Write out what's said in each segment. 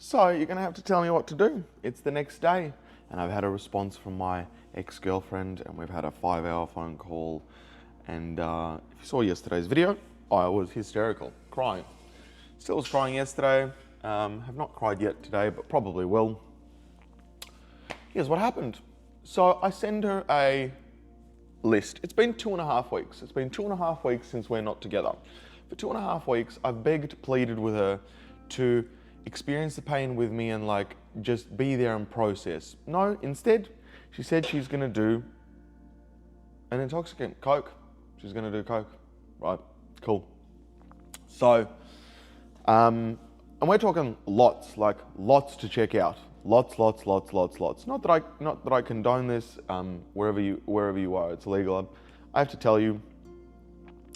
So you're going to have to tell me what to do. It's the next day, and I've had a response from my ex-girlfriend, and we've had a 5-hour phone call. And if you saw yesterday's video, I was hysterical, crying. Still was crying yesterday. Have not cried yet today, but probably will. Here's what happened. So I send her a list. It's been 2.5 weeks. It's been 2.5 weeks since we're not together. For 2.5 weeks, I've begged, pleaded with her to experience the pain with me and just be there and process. No, instead, she said she's gonna do an intoxicant, Coke. She's gonna do Coke. Right, cool. So, and we're talking lots to check out. Lots. Not that I condone this. Wherever you are, it's illegal. I have to tell you.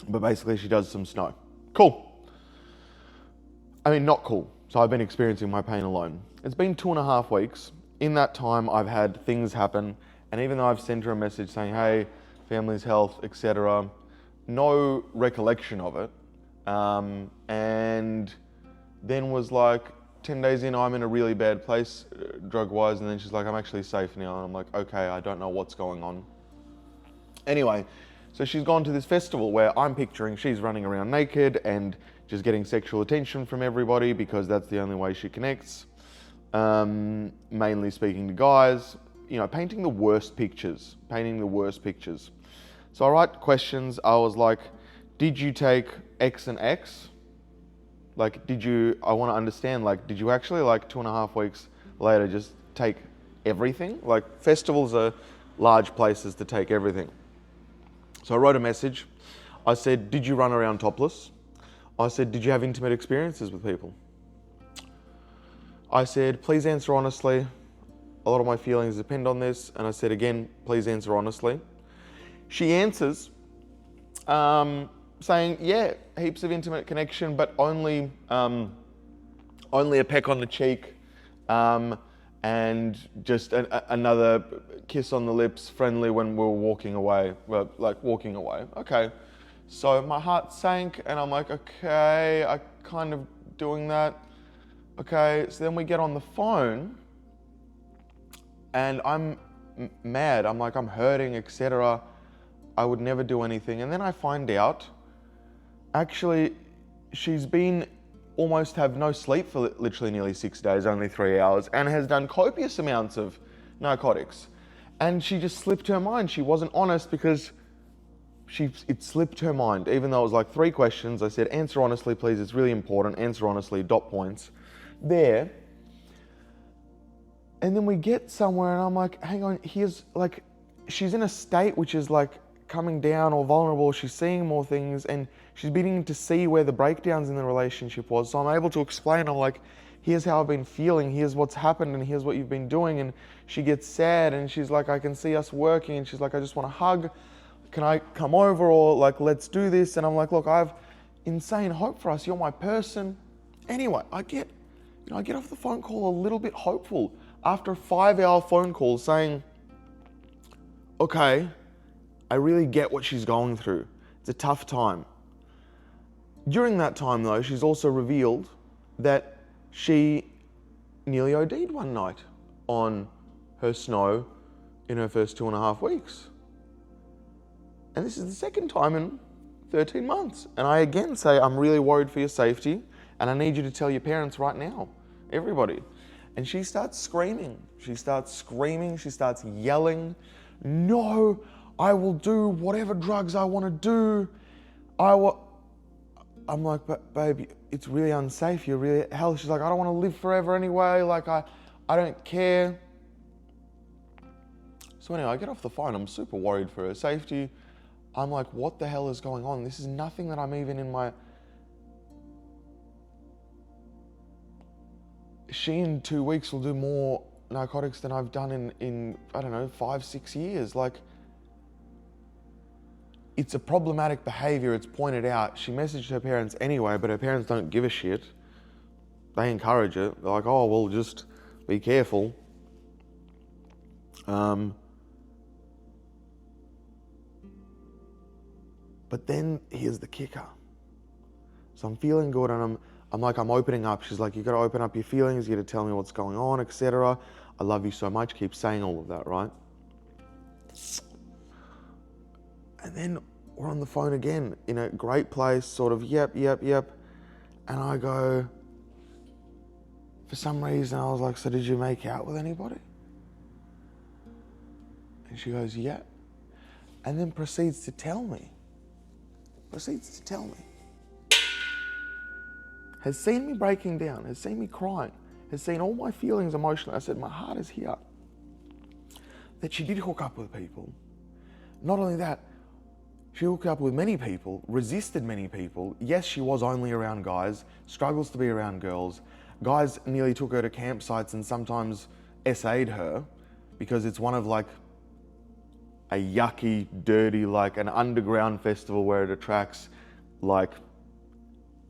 But basically, she does some snow. Cool. I mean, not cool. So I've been experiencing my pain alone. It's been 2.5 weeks. In that time, I've had things happen, and even though I've sent her a message saying, "Hey, family's health, etc.," no recollection of it. And then was like 10 days in, I'm in a really bad place, drug-wise, and then she's like, "I'm actually safe now," and I'm like, "Okay, I don't know what's going on." Anyway, so she's gone to this festival where I'm picturing she's running around naked and just getting sexual attention from everybody because that's the only way she connects. Mainly speaking to guys, painting the worst pictures. So I write questions. I was like, did you take X and X? I want to understand, did you actually 2.5 weeks later just take everything? Festivals are large places to take everything. So I wrote a message. I said, did you run around topless? I said, did you have intimate experiences with people? I said, please answer honestly. A lot of my feelings depend on this. And I said again, please answer honestly. She answers saying, yeah, heaps of intimate connection, but only a peck on the cheek and just another kiss on the lips, friendly when we were walking away. Okay. So my heart sank and I'm like, okay, I kind of doing that. Okay, so then we get on the phone and I'm mad. I'm like, I'm hurting, etc. I would never do anything. And then I find out, actually, she's been almost have no sleep for literally nearly 6 days, only 3 hours, and has done copious amounts of narcotics. And she just slipped her mind. She wasn't honest because it slipped her mind. Even though it was 3 questions, I said, answer honestly, please. It's really important. Answer honestly, dot points. There. And then we get somewhere and I'm like, hang on, she's in a state which is coming down or vulnerable. She's seeing more things and she's beginning to see where the breakdowns in the relationship was. So I'm able to explain, I'm like, here's how I've been feeling, here's what's happened, and here's what you've been doing. And she gets sad and she's like, I can see us working, and she's like, I just want a hug. Can I come over, or let's do this? And I'm like, look, I have insane hope for us. You're my person. Anyway, I get off the phone call a little bit hopeful after a 5-hour phone call saying, okay, I really get what she's going through. It's a tough time. During that time though, she's also revealed that she nearly OD'd one night on her snow in her first 2.5 weeks. And this is the second time in 13 months. And I again say, I'm really worried for your safety and I need you to tell your parents right now, everybody. And she starts screaming. She starts yelling, no, I will do whatever drugs I want to do. I'm like, but babe, it's really unsafe. You're really hell. She's like, I don't want to live forever anyway. I don't care. So anyway, I get off the phone. I'm super worried for her safety. I'm like, what the hell is going on? This is nothing that I'm even in my... She in 2 weeks will do more narcotics than I've done in I don't know, 5-6 years. It's a problematic behavior. It's pointed out. She messaged her parents anyway, but her parents don't give a shit. They encourage it. They're like, oh, well, just be careful. But then here's the kicker. So I'm feeling good and I'm like, I'm opening up. She's like, you got to open up your feelings. You got to tell me what's going on, etc. I love you so much. Keep saying all of that, right? And then we're on the phone again in a great place, sort of, yep. And I go, for some reason, I was like, so did you make out with anybody? And she goes, yeah. And then proceeds to tell me. Has seen me breaking down, has seen me crying, has seen all my feelings emotionally. I said, my heart is here. That she did hook up with people. Not only that, she hooked up with many people, resisted many people. Yes, she was only around guys, struggles to be around girls. Guys nearly took her to campsites and sometimes SA'd her because it's one of like a yucky, dirty, like an underground festival where it attracts like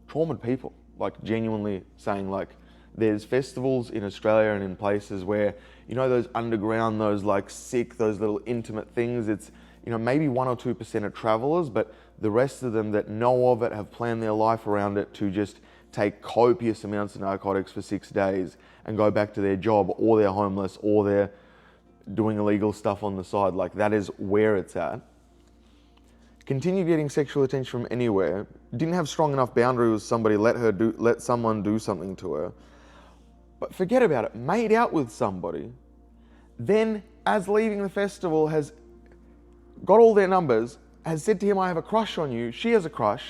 traumatized people. Like genuinely saying like, there's festivals in Australia and in places where, you know, those underground, those like sick, those little intimate things, it's, you know, maybe 1 or 2% of travelers, but the rest of them that know of it have planned their life around it to just take copious amounts of narcotics for 6 days and go back to their job, or they're homeless, or they're doing illegal stuff on the side. Like that is where it's at. Continued getting sexual attention from anywhere. Didn't have strong enough boundary with somebody, let someone do something to her. But forget about it, made out with somebody. Then, as leaving the festival, has got all their numbers, has said to him, I have a crush on you. She has a crush.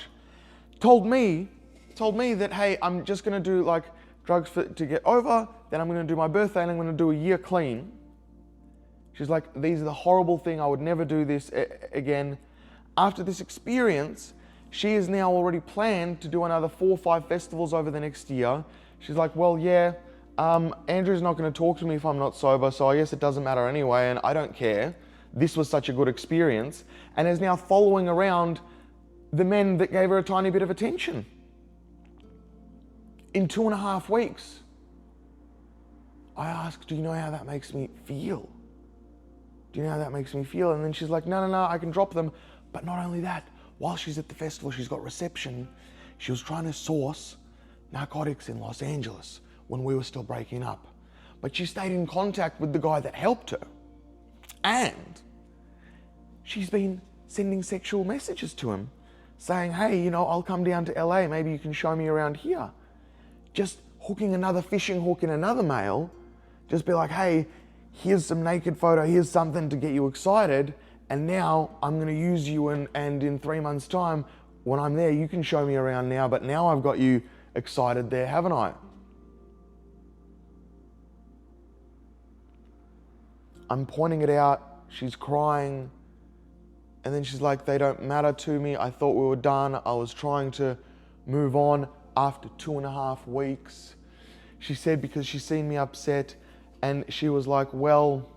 Told me that, hey, I'm just gonna do like drugs to get over, then I'm gonna do my birthday and I'm gonna do a year clean. She's like, these are the horrible thing, I would never do this again. After this experience, she is now already planned to do another 4 or 5 festivals over the next year. She's like, well, yeah, Andrew's not going to talk to me if I'm not sober, so I guess it doesn't matter anyway, and I don't care. This was such a good experience, and is now following around the men that gave her a tiny bit of attention. In 2.5 weeks. I asked, do you know how that makes me feel? Do you know how that makes me feel? And then she's like, no, I can drop them. But not only that, while she's at the festival, she's got reception. She was trying to source narcotics in Los Angeles when we were still breaking up. But she stayed in contact with the guy that helped her. And she's been sending sexual messages to him saying, hey, you know, I'll come down to LA. Maybe you can show me around here. Just hooking another fishing hook in another male. Just be like, hey, here's some naked photo. Here's something to get you excited. And now I'm going to use you and in 3 months' time, when I'm there, you can show me around now, but now I've got you excited there, haven't I? I'm pointing it out, she's crying, and then she's like, they don't matter to me. I thought we were done. I was trying to move on after 2.5 weeks. She said because she's seen me upset, and she was like, well,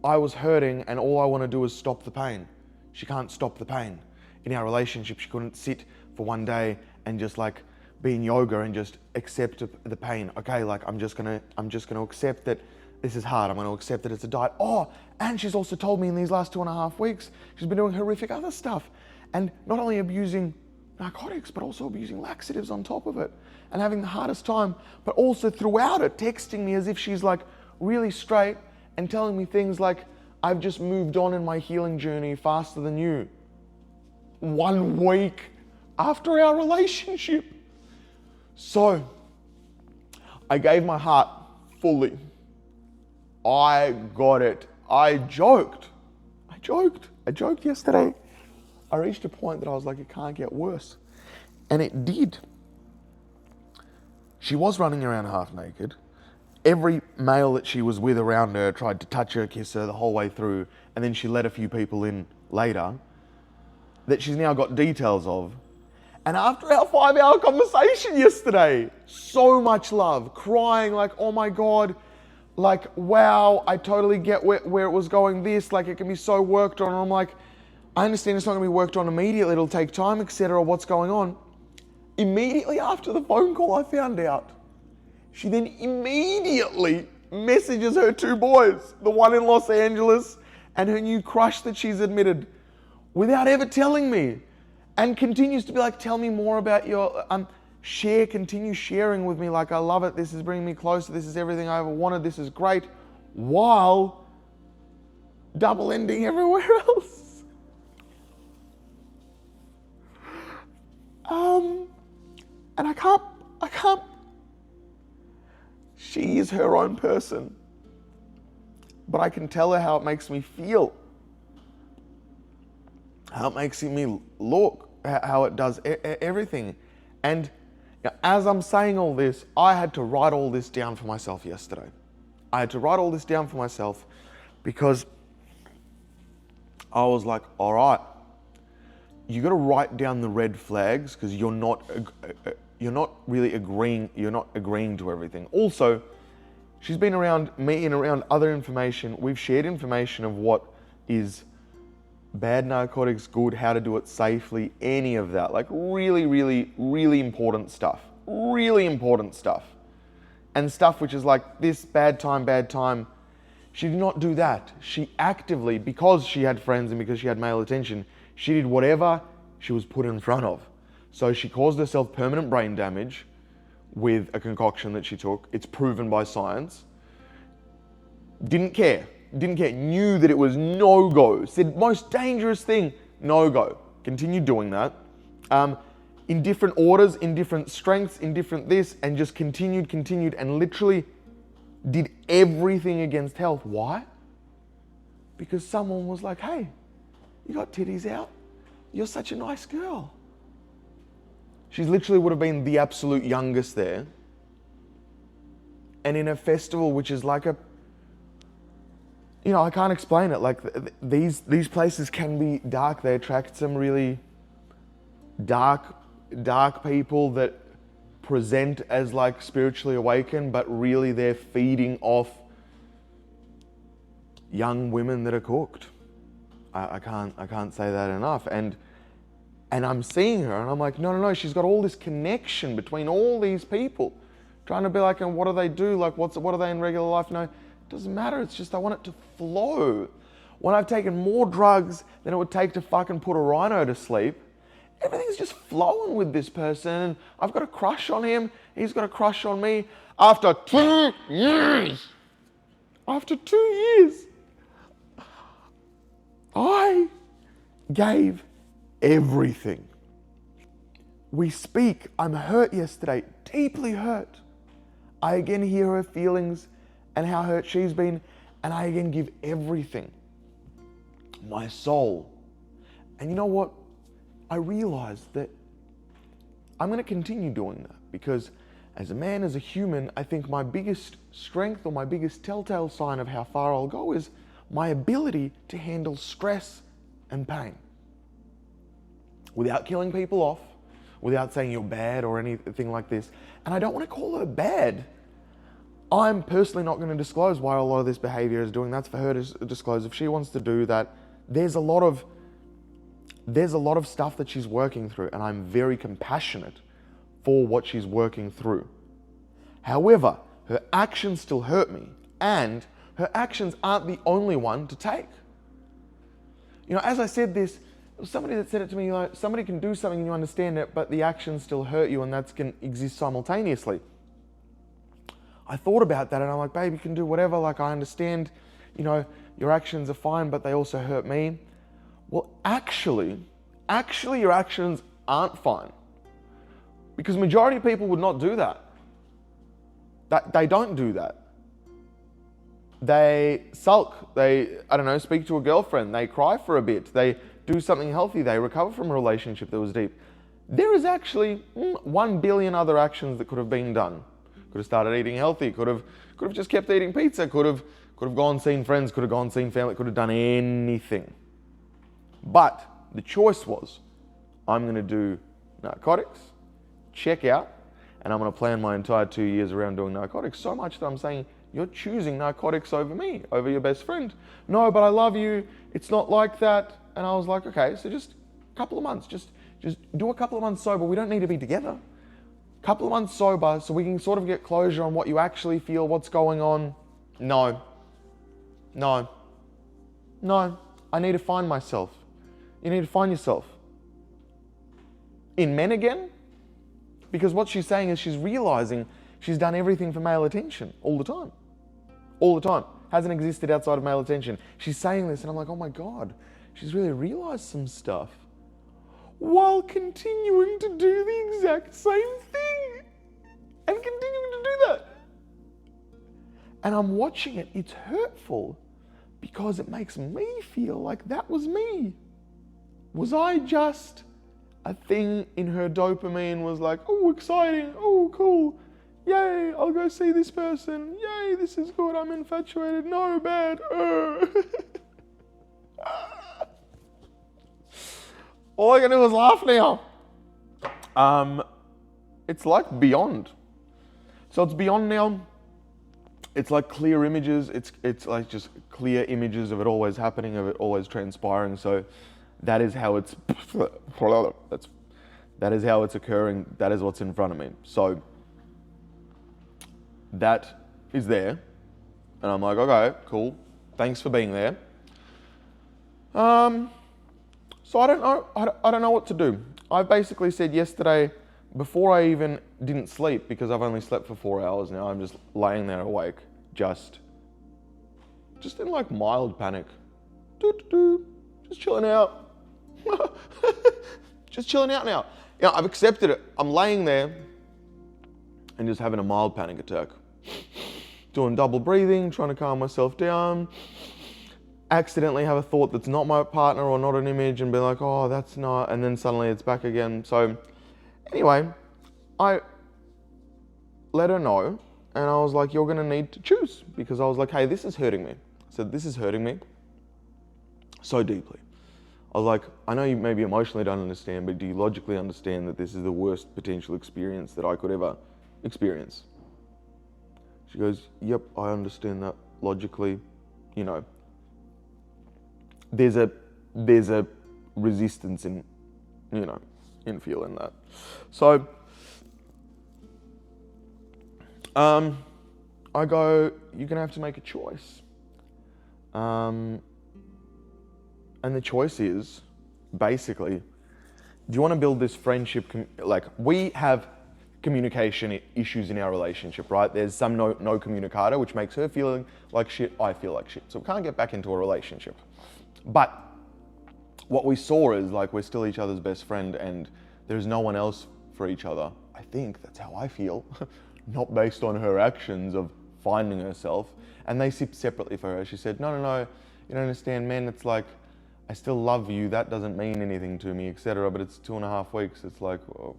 I was hurting and all I want to do is stop the pain. She can't stop the pain. In our relationship, she couldn't sit for one day and just like be in yoga and just accept the pain. Okay, like I'm just gonna accept that this is hard. I'm gonna accept that it's a diet. Oh, and she's also told me in these last 2.5 weeks, she's been doing horrific other stuff. And not only abusing narcotics, but also abusing laxatives on top of it. And having the hardest time, but also throughout it, texting me as if she's like really straight, and telling me things like, I've just moved on in my healing journey faster than you. 1 week after our relationship. So, I gave my heart fully. I got it. I joked yesterday. I reached a point that I was like, it can't get worse. And it did. She was running around half naked. Every male that she was with around her tried to touch her, kiss her the whole way through, and then she let a few people in later that she's now got details of. And after our 5-hour conversation yesterday, so much love, crying like, oh my God, like, wow, I totally get where it was going this, like it can be so worked on. And I'm like, I understand it's not gonna be worked on immediately, it'll take time, etc. What's going on? Immediately after the phone call, I found out. She then immediately messages her 2 boys, the one in Los Angeles and her new crush that she's admitted, without ever telling me, and continues to be like, tell me more about your, continue sharing with me like, I love it, this is bringing me closer, this is everything I ever wanted, this is great, while double ending everywhere else. And I can't, she is her own person, but I can tell her how it makes me feel, how it makes me look, how it does everything. And as I'm saying all this, I had to write all this down for myself yesterday. I had to write all this down for myself because I was like, all right, you got to write down the red flags because you're not really agreeing to everything. Also, she's been around me and around other information. We've shared information of what is bad narcotics, good, how to do it safely, any of that. Like really, really, really important stuff. Really important stuff. And stuff which is like this, bad time. She did not do that. She actively, because she had friends and because she had male attention, she did whatever she was put in front of. So she caused herself permanent brain damage with a concoction that she took. It's proven by science. Didn't care, knew that it was no-go. Said most dangerous thing, no-go. Continued doing that. In different orders, in different strengths, in different this, and just continued, and literally did everything against health. Why? Because someone was like, hey, you got titties out? You're such a nice girl. She literally would have been the absolute youngest there. And in a festival, which is like a, I can't explain it. Like these places can be dark. They attract some really dark people that present as like spiritually awakened, but really they're feeding off young women that are cooked. I can't say that enough. And I'm seeing her and I'm like, no, she's got all this connection between all these people. Trying to be like, and what do they do? Like, what are they in regular life? No, it doesn't matter. It's just I want it to flow. When I've taken more drugs than it would take to fucking put a rhino to sleep, everything's just flowing with this person. And I've got a crush on him. He's got a crush on me. After 2 years, I gave everything. We speak. I'm hurt yesterday, deeply hurt. I again hear her feelings and how hurt she's been, and I again give everything. My soul. And you know what? I realized that I'm going to continue doing that because as a man, as a human, I think my biggest strength or my biggest telltale sign of how far I'll go is my ability to handle stress and pain without killing people off, without saying you're bad or anything like this. And I don't want to call her bad. I'm personally not going to disclose why a lot of this behavior is doing. That's for her to disclose. If she wants to do that, there's a lot of stuff that she's working through, and I'm very compassionate for what she's working through. However, her actions still hurt me, and her actions aren't the only one to take. As I said this, there was somebody that said it to me, like, somebody can do something and you understand it, but the actions still hurt you, and that can exist simultaneously. I thought about that and I'm like, babe, you can do whatever. Like, I understand, your actions are fine, but they also hurt me. Well, actually, your actions aren't fine. Because majority of people would not do that. They don't do that. They sulk. They, speak to a girlfriend. They cry for a bit. They do something healthy. They recover from a relationship that was deep. There is actually 1 billion other actions that could have been done. Could have started eating healthy. Could have just kept eating pizza. Could have gone seen friends. Could have gone seen family. Could have done anything. But the choice was, I'm going to do narcotics, check out, and I'm going to plan my entire 2 years around doing narcotics. So much that I'm saying, you're choosing narcotics over me, over your best friend. No, but I love you. It's not like that. And I was like, okay, so just a couple of months. Just do a couple of months sober. We don't need to be together. Couple of months sober so we can sort of get closure on what you actually feel, what's going on. No. I need to find myself. You need to find yourself. In men again, Because what she's saying is she's realizing she's done everything for male attention all the time. All the time. Hasn't existed outside of male attention. She's saying this and I'm like, oh my God, she's really realized some stuff while continuing to do the exact same thing and continuing to do that. And I'm watching it. It's hurtful because it makes me feel like that was me. Was I just a thing in her dopamine was like, oh, exciting, oh, cool, yay, I'll go see this person, yay, this is good, I'm infatuated, no, bad, All I can do is laugh now. It's like beyond. So it's beyond now. It's like clear images. It's like just clear images of it always happening, of it always transpiring. So that is how it's that is how it's occurring. That is what's in front of me. So that is there, and I'm like, okay, cool. Thanks for being there. So I don't know. I don't know what to do. I basically said yesterday, before I even didn't sleep, because I've only slept for 4 hours now. I'm just laying there awake, just in like mild panic, just chilling out, just chilling out now. Yeah, I've accepted it. I'm laying there and just having a mild panic attack, doing double breathing, trying to calm myself down. Accidentally have a thought that's not my partner or not an image and be like, oh, that's not, and then suddenly it's back again. So anyway, I let her know and I was like, you're gonna need to choose, because I was like, hey, this is hurting me. I said, this is hurting me so deeply. I was like, I know you maybe emotionally don't understand, but do you logically understand that this is the worst potential experience that I could ever experience? She goes, yep, I understand that logically, you know. There's a resistance in, you know, in feeling that. So I go, you're gonna have to make a choice. And the choice is basically, do you want to build this friendship? Like, we have communication issues in our relationship, right? There's some no communicator, which makes her feel like shit, I feel like shit. So we can't get back into a relationship. But what we saw is like we're still each other's best friend and there's no one else for each other. I think that's how I feel, not based on her actions of finding herself. And they sit separately for her. She said, no, you don't understand, man. It's like, I still love you. That doesn't mean anything to me, etc. But it's 2.5 weeks. It's like, well,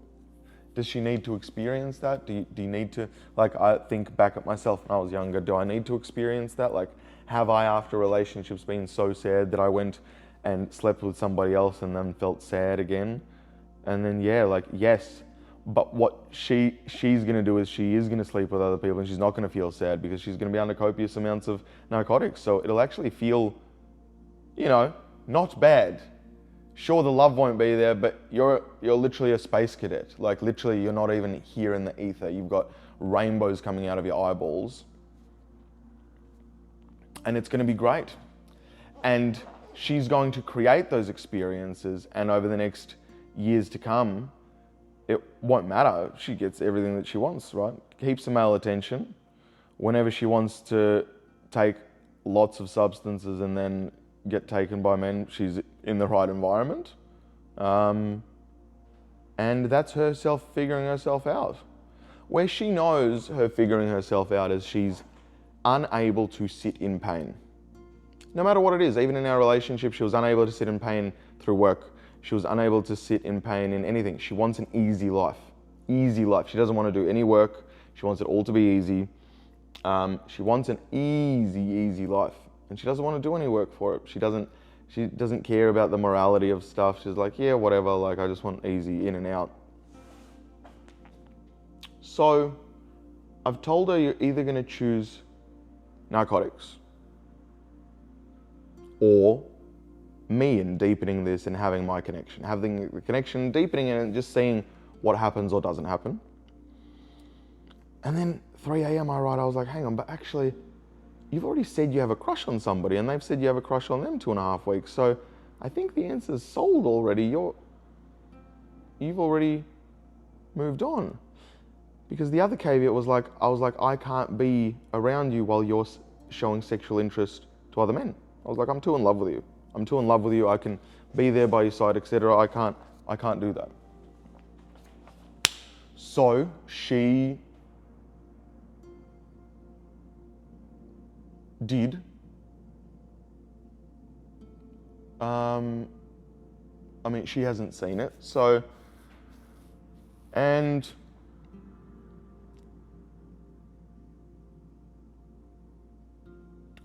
does she need to experience that? Do you need to, like, I think back at myself when I was younger, do I need to experience that? Like, have I, after relationships, been so sad that I went and slept with somebody else and then felt sad again? And then, yeah, like, yes. But what she's gonna do is she is gonna sleep with other people and she's not gonna feel sad because she's gonna be under copious amounts of narcotics. So it'll actually feel, you know, not bad. Sure, the love won't be there, but you're literally a space cadet. Like, literally, you're not even here in the ether. You've got rainbows coming out of your eyeballs. And it's going to be great. And she's going to create those experiences, and over the next years to come, it won't matter. She gets everything that she wants, right? Keeps the male attention. Whenever she wants to take lots of substances and then get taken by men, she's in the right environment. And that's herself figuring herself out. Where she knows her figuring herself out is she's unable to sit in pain. No matter what it is, even in our relationship, she was unable to sit in pain through work. She was unable to sit in pain in anything. She wants an easy life. Easy life. She doesn't want to do any work. She wants it all to be easy. She wants an easy life. And she doesn't want to do any work for it. She doesn't care about the morality of stuff. She's like, yeah, whatever, like, I just want easy in and out. So I've told her you're either going to choose narcotics or me and deepening this and having my connection, having the connection, deepening it and just seeing what happens or doesn't happen. And then 3 a.m. I was like, hang on, but actually, you've already said you have a crush on somebody and they've said you have a crush on them 2.5 weeks. So I think the answer's sold already. You've already moved on. Because the other caveat was like, I was like, I can't be around you while you're showing sexual interest to other men. I was like, I'm too in love with you. I'm too in love with you. I can be there by your side, etc. I can't do that. So she did. I mean, she hasn't seen it, so, and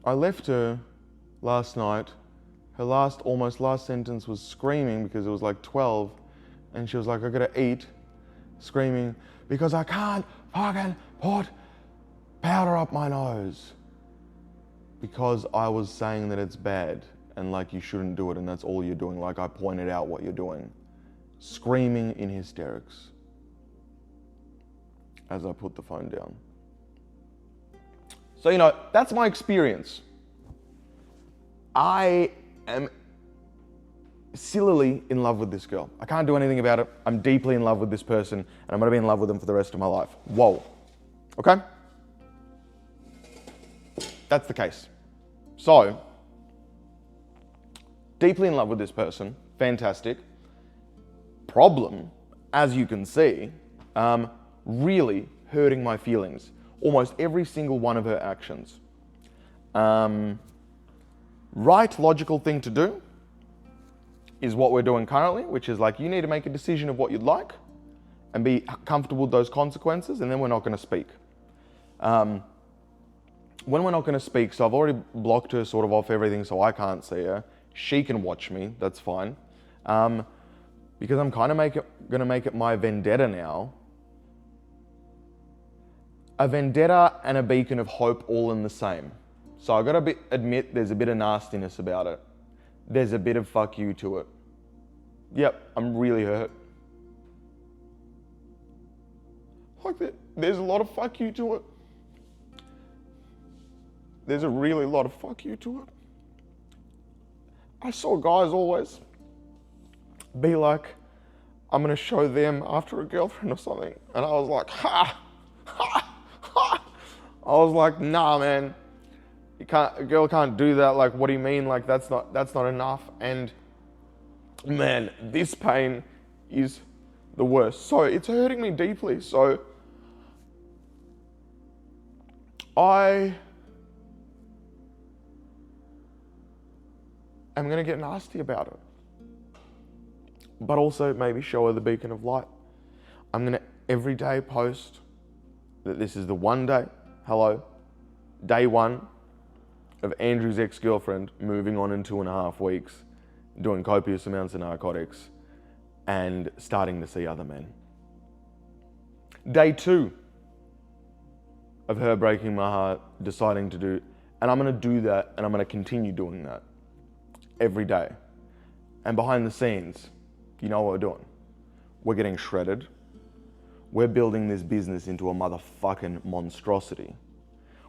I left her last night. Her almost last sentence was screaming because it was like 12, and she was like, I gotta eat, screaming, because I can't fucking put powder up my nose. Because I was saying that it's bad and like you shouldn't do it and that's all you're doing. Like I pointed out what you're doing. Screaming in hysterics as I put the phone down. So, you know, that's my experience. I am sillily in love with this girl. I can't do anything about it. I'm deeply in love with this person and I'm gonna be in love with them for the rest of my life. Whoa. Okay? That's the case. So, deeply in love with this person, fantastic. Problem, as you can see, really hurting my feelings. Almost every single one of her actions. Right, logical thing to do is what we're doing currently, which is like you need to make a decision of what you'd like and be comfortable with those consequences, and then we're not going to speak. When we're not going to speak, so I've already blocked her sort of off everything so I can't see her. She can watch me, that's fine. Because I'm kind of going to make it my vendetta now. A vendetta and a beacon of hope all in the same. So I got to admit there's a bit of nastiness about it. There's a bit of fuck you to it. Yep, I'm really hurt. Like there's a lot of fuck you to it. There's a really lot of fuck you to it. I saw guys always be like, I'm gonna show them after a girlfriend or something. And I was like, ha, ha, ha. I was like, nah, man, a girl can't do that. Like, what do you mean? Like, that's not enough. And man, this pain is the worst. So it's hurting me deeply. So I'm going to get nasty about it. But also maybe show her the beacon of light. I'm going to every day post that this is the one day, day one of Andrew's ex-girlfriend moving on in 2.5 weeks, doing copious amounts of narcotics and starting to see other men. Day 2 of her breaking my heart, deciding to do, and I'm going to do that and I'm going to continue doing that every day. And behind the scenes, you know what we're doing? We're getting shredded. We're building this business into a motherfucking monstrosity.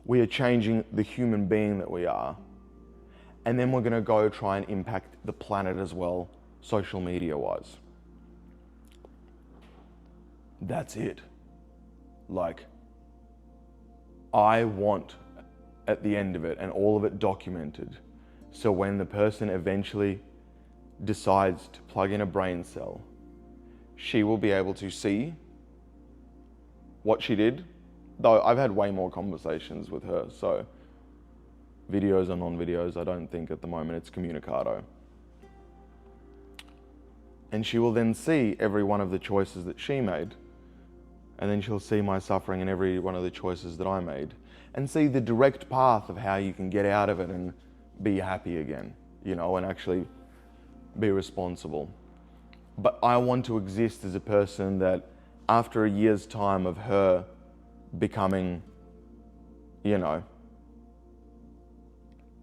We are changing the human being that we are. And then we're gonna go try and impact the planet as well, social media wise. That's it. Like, I want at the end of it and all of it documented. So when the person eventually decides to plug in a brain cell, she will be able to see what she did. Though I've had way more conversations with her, so videos or non-videos, I don't think at the moment it's communicado. And she will then see every one of the choices that she made, and then she'll see my suffering in every one of the choices that I made, and see the direct path of how you can get out of it and be happy again, you know, and actually be responsible. But I want to exist as a person that after a year's time of her becoming, you know,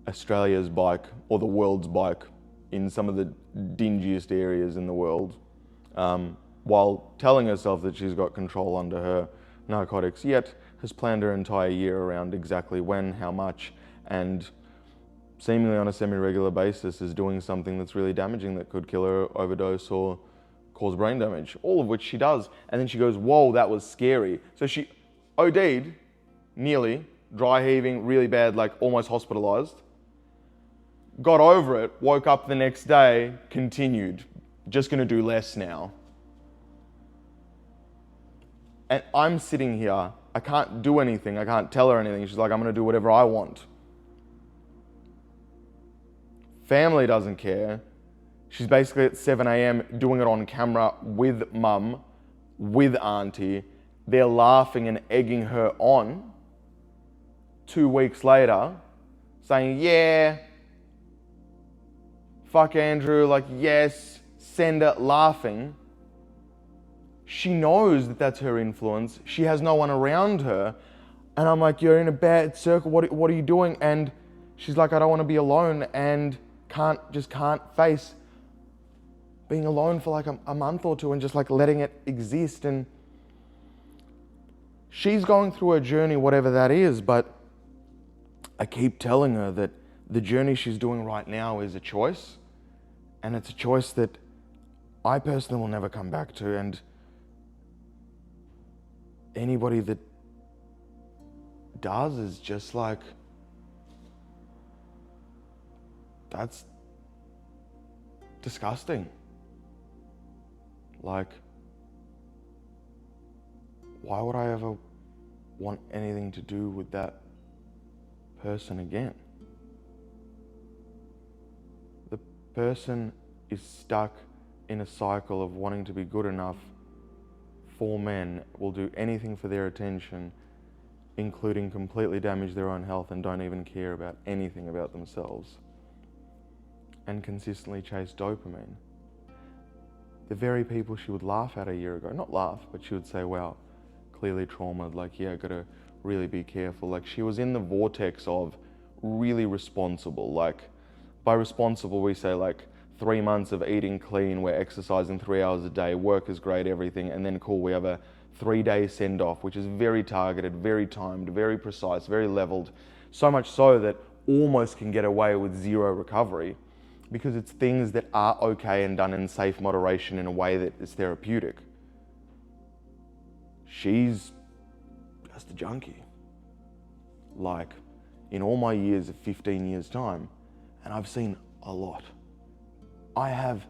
Australia's bike or the world's bike in some of the dingiest areas in the world, while telling herself that she's got control under her narcotics, yet has planned her entire year around exactly when, how much, and seemingly on a semi-regular basis is doing something that's really damaging that could kill her, overdose, or cause brain damage, all of which she does. And then she goes, whoa, that was scary. So she OD'd, nearly, dry heaving, really bad, like almost hospitalized. Got over it, woke up the next day, continued. Just gonna do less now. And I'm sitting here, I can't do anything, I can't tell her anything. She's like, I'm gonna do whatever I want. Family doesn't care. She's basically at 7 a.m. doing it on camera with mum, with auntie. They're laughing and egging her on. 2 weeks later, saying, yeah, fuck Andrew, like, yes, send it, laughing. She knows that that's her influence. She has no one around her. And I'm like, you're in a bad circle. What are you doing? And she's like, I don't want to be alone, and can't face being alone for like a month or two and just like letting it exist. And she's going through her journey, whatever that is, but I keep telling her that the journey she's doing right now is a choice, and it's a choice that I personally will never come back to. And anybody that does is just like, that's disgusting. Like, why would I ever want anything to do with that person again? The person is stuck in a cycle of wanting to be good enough for men, will do anything for their attention, including completely damage their own health, and don't even care about anything about themselves, and consistently chase dopamine. The very people she would laugh at a year ago, not laugh, but she would say, wow, clearly traumatized, like, yeah, gotta really be careful. Like, she was in the vortex of really responsible. Like, by responsible, we say like 3 months of eating clean, we're exercising 3 hours a day, work is great, everything, and then cool, we have a 3-day send-off, which is very targeted, very timed, very precise, very leveled, so much so that almost can get away with zero recovery, because it's things that are okay and done in safe moderation in a way that is therapeutic. She's just a junkie. Like, in all my years of 15 years time, and I've seen a lot. I have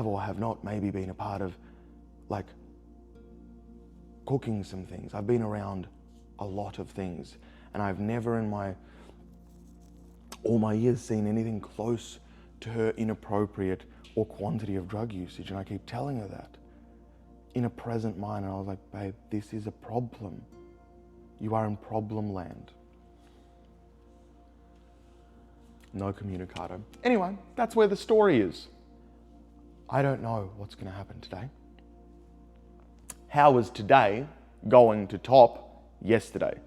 or have not maybe been a part of, like, cooking some things. I've been around a lot of things, and I've never in all my years seen anything close to her inappropriate or quantity of drug usage. And I keep telling her that in a present mind. And I was like, babe, this is a problem. You are in problem land. No communicado. Anyway, that's where the story is. I don't know what's going to happen today. How is today going to top yesterday?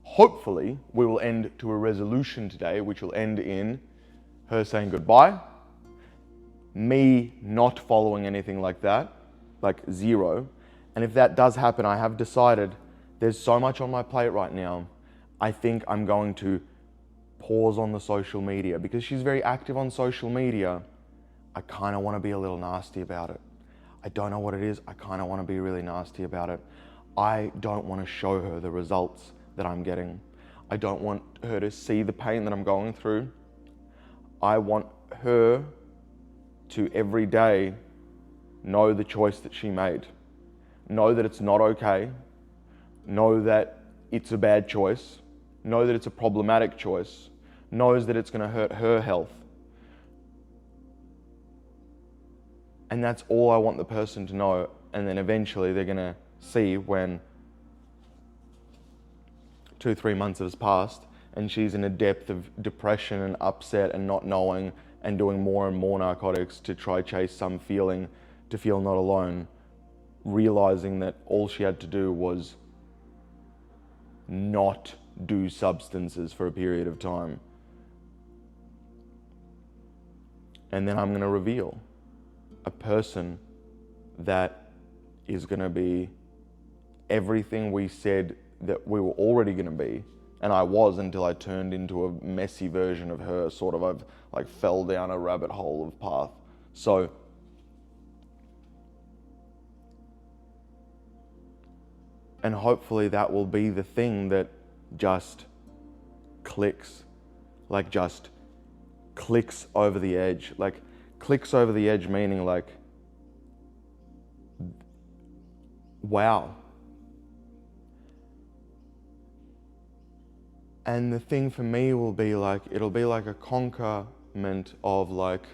Hopefully, we will end to a resolution today, which will end in her saying goodbye, me not following anything like that, like zero. And if that does happen, I have decided there's so much on my plate right now. I think I'm going to pause on the social media, because she's very active on social media. I kind of want to be a little nasty about it. I don't know what it is. I kind of want to be really nasty about it. I don't want to show her the results that I'm getting. I don't want her to see the pain that I'm going through. I want her to every day know the choice that she made. Know that it's not okay. Know that it's a bad choice. Know that it's a problematic choice. Knows that it's going to hurt her health. And that's all I want the person to know. And then eventually they're going to see when 2-3 months has passed and she's in a depth of depression and upset and not knowing and doing more and more narcotics to try chase some feeling, to feel not alone, realizing that all she had to do was not do substances for a period of time. And then I'm going to reveal a person that is going to be everything we said that we were already going to be. And I was, until I turned into a messy version of her, sort of. I've like fell down a rabbit hole of path. So And hopefully that will be the thing that just clicks. Like just clicks over the edge. Like clicks over the edge meaning like, wow. And the thing for me will be like, it'll be like a conquerment of like,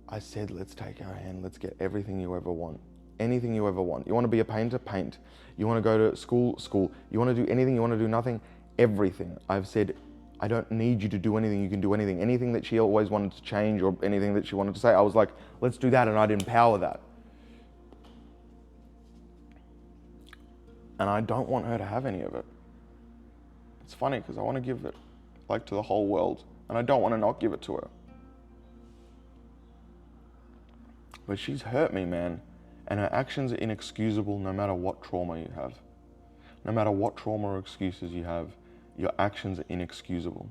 I said, let's take our hand, let's get everything you ever want. Anything you ever want. You want to be a painter? Paint. You want to go to school? School. You want to do anything? You want to do nothing? Everything. I've said, I don't need you to do anything. You can do anything. Anything that she always wanted to change or anything that she wanted to say, I was like, let's do that, and I'd empower that. And I don't want her to have any of it. It's funny because I want to give it like to the whole world, and I don't want to not give it to her. But she's hurt me, man. And her actions are inexcusable no matter what trauma you have. No matter what trauma or excuses you have, your actions are inexcusable.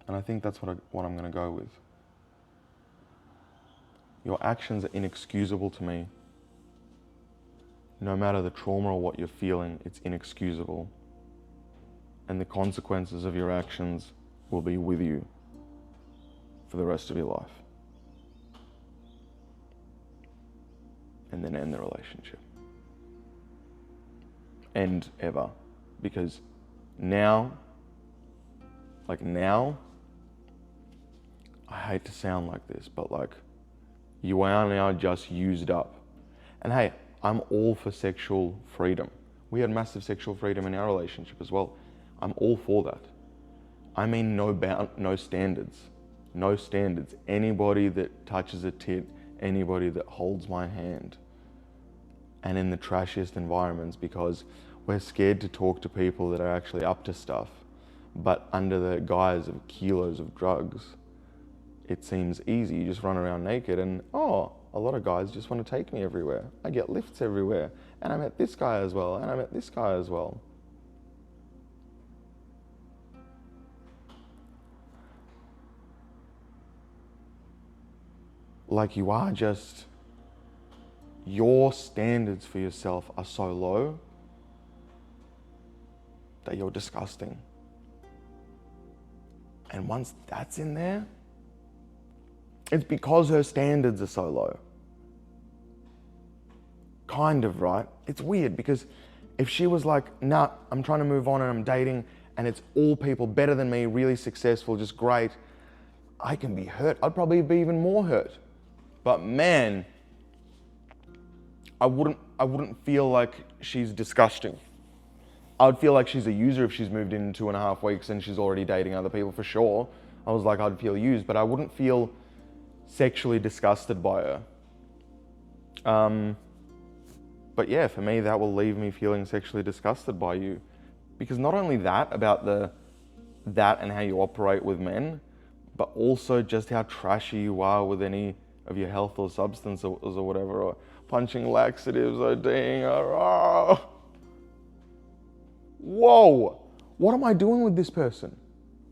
And I think that's what I'm going to go with. Your actions are inexcusable to me. No matter the trauma or what you're feeling, it's inexcusable. And the consequences of your actions will be with you for the rest of your life. And then end the relationship. End ever. Because now, I hate to sound like this, but like, you are now just used up. And hey, I'm all for sexual freedom. We had massive sexual freedom in our relationship as well. I'm all for that. I mean no standards. No standards. Anybody that touches a tit, anybody that holds my hand. And in the trashiest environments, because we're scared to talk to people that are actually up to stuff. But under the guise of kilos of drugs, it seems easy. You just run around naked and, oh, a lot of guys just want to take me everywhere. I get lifts everywhere. And I met this guy as well. And I met this guy as well. Like you are just, your standards for yourself are so low that you're disgusting. And once that's in there, it's because her standards are so low. Kind of, right? It's weird because if she was like, nah, I'm trying to move on and I'm dating and it's all people better than me, really successful, just great, I can be hurt. I'd probably be even more hurt. But man, I wouldn't feel like she's disgusting. I would feel like she's a user if she's moved in 2.5 weeks and she's already dating other people for sure. I was like, I'd feel used, but I wouldn't feel sexually disgusted by her. But yeah, for me, that will leave me feeling sexually disgusted by you. Because not only that, about that and how you operate with men, but also just how trashy you are with any of your health or substances or whatever, or punching laxatives, ODing, or whoa, what am I doing with this person?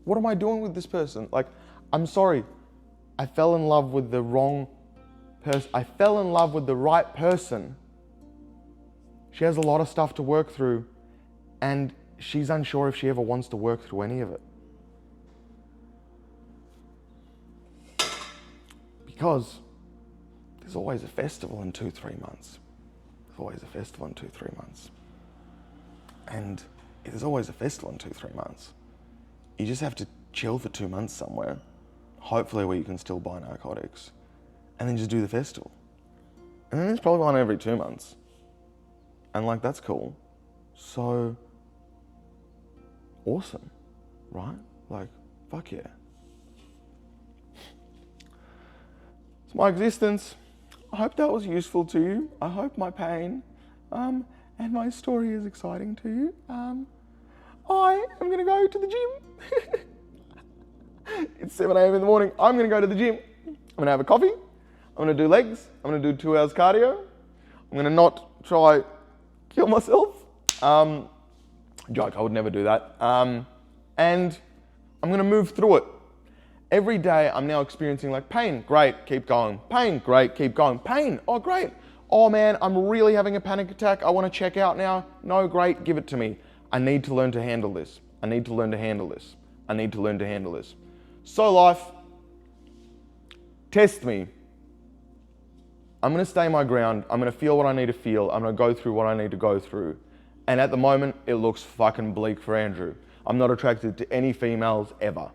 What am I doing with this person? Like, I'm sorry, I fell in love with the wrong person. I fell in love with the right person. She has a lot of stuff to work through, and she's unsure if she ever wants to work through any of it. Because there's always a festival in 2-3 months. There's always a festival in 2-3 months. And there's always a festival in 2-3 months. You just have to chill for 2 months somewhere, hopefully where you can still buy narcotics, and then just do the festival. And then there's probably one every 2 months. And like, that's cool. So awesome, right? Like, fuck yeah. It's my existence. I hope that was useful to you. I hope my pain and my story is exciting to you. I am gonna go to the gym. It's 7 a.m. in the morning. I'm gonna go to the gym. I'm gonna have a coffee. I'm gonna do legs. I'm gonna do 2 hours cardio. I'm gonna not try kill myself. Joke, I would never do that. And I'm gonna move through it. Every day I'm now experiencing like pain, great, keep going. Pain, great, keep going. Pain, oh great. Oh man, I'm really having a panic attack. I want to check out now. No, great, give it to me. I need to learn to handle this. I need to learn to handle this. I need to learn to handle this. So life, test me. I'm going to stay my ground. I'm going to feel what I need to feel. I'm going to go through what I need to go through. And at the moment, it looks fucking bleak for Andrew. I'm not attracted to any females ever.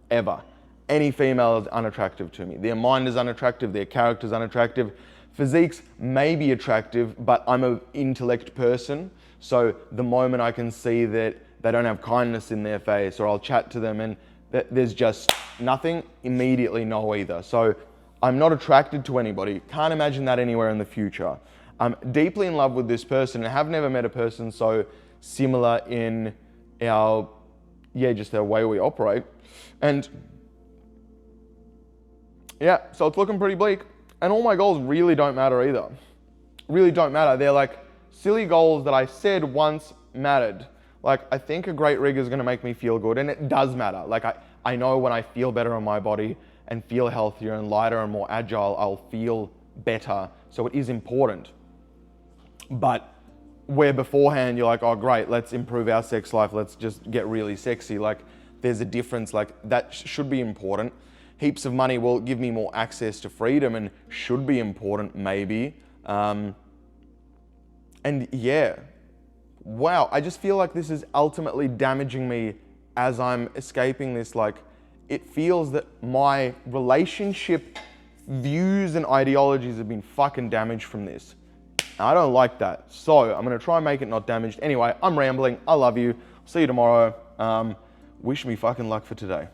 Ever. Any female is unattractive to me. Their mind is unattractive. Their character is unattractive. Physiques may be attractive, but I'm an intellect person. So the moment I can see that they don't have kindness in their face, or I'll chat to them and there's just nothing, immediately no either. So I'm not attracted to anybody. Can't imagine that anywhere in the future. I'm deeply in love with this person and have never met a person so similar in our, just our way we operate. And yeah, so it's looking pretty bleak. And all my goals really don't matter either. Really don't matter. They're like silly goals that I said once mattered. Like, I think a great rig is gonna make me feel good, and it does matter. Like, I know when I feel better in my body and feel healthier and lighter and more agile, I'll feel better. So it is important. But where beforehand you're like, oh great, let's improve our sex life, let's just get really sexy. Like, there's a difference. Like, that should be important. Heaps of money will give me more access to freedom and should be important, maybe. And yeah, wow, I just feel like this is ultimately damaging me as I'm escaping this. Like, it feels that my relationship views and ideologies have been fucking damaged from this. And I don't like that. So I'm gonna try and make it not damaged. Anyway, I'm rambling. I love you. See you tomorrow. Wish me fucking luck for today.